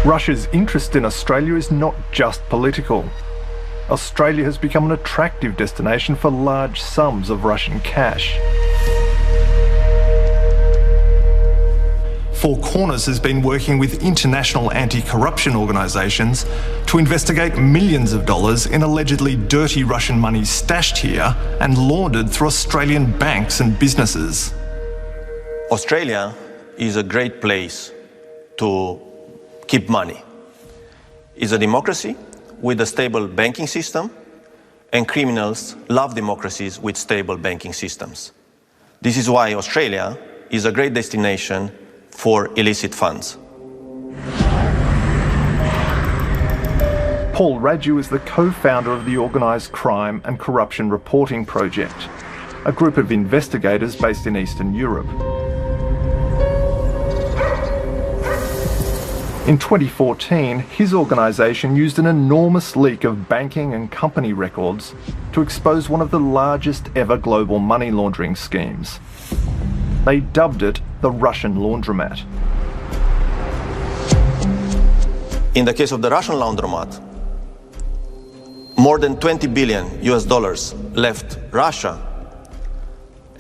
Russia's interest in Australia is not just political. Australia has become an attractive destination for large sums of Russian cash. Four Corners has been working with international anti-corruption organisations to investigate millions of dollars in allegedly dirty Russian money stashed here and laundered through Australian banks and businesses. Australia is a great place to keep money. It's a democracy with a stable banking system, and criminals love democracies with stable banking systems. This is why Australia is a great destination for illicit funds. Paul Raju is the co-founder of the Organised Crime and Corruption Reporting Project, a group of investigators based in Eastern Europe. In 2014, his organisation used an enormous leak of banking and company records to expose one of the largest ever global money laundering schemes. They dubbed it the Russian laundromat. In the case of the Russian laundromat, more than 20 billion US dollars left Russia,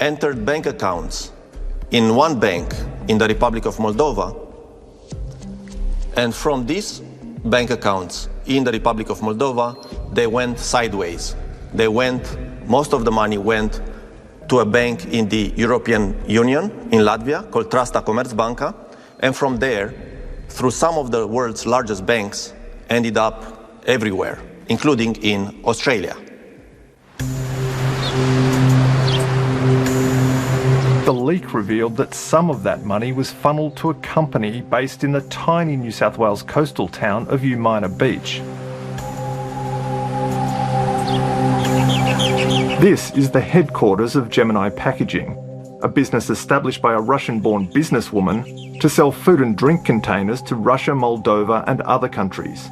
entered bank accounts in one bank in the Republic of Moldova, and from these bank accounts in the Republic of Moldova, they went sideways. Most of the money went to a bank in the European Union in Latvia called Trasta Komercbanka, and from there, through some of the world's largest banks, ended up everywhere, including in Australia. The leak revealed that some of that money was funneled to a company based in the tiny New South Wales coastal town of Umina Beach. This is the headquarters of Gemini Packaging, a business established by a Russian-born businesswoman to sell food and drink containers to Russia, Moldova and other countries.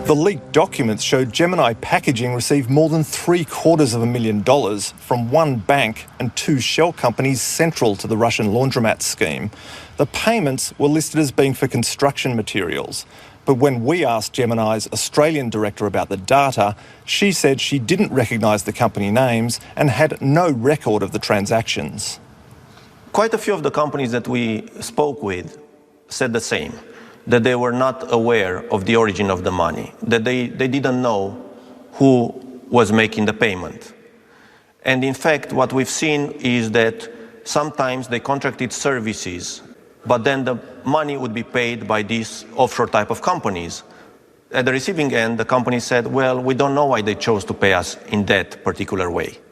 The leaked documents showed Gemini Packaging received more than $750,000 from one bank and two shell companies central to the Russian laundromat scheme. The payments were listed as being for construction materials. But when we asked Gemini's Australian director about the data, she said she didn't recognise the company names and had no record of the transactions. Quite a few of the companies that we spoke with said the same, that they were not aware of the origin of the money, that they didn't know who was making the payment. And in fact, what we've seen is that sometimes they contracted services, but then the money would be paid by these offshore type of companies. At the receiving end, the company said, well, we don't know why they chose to pay us in that particular way.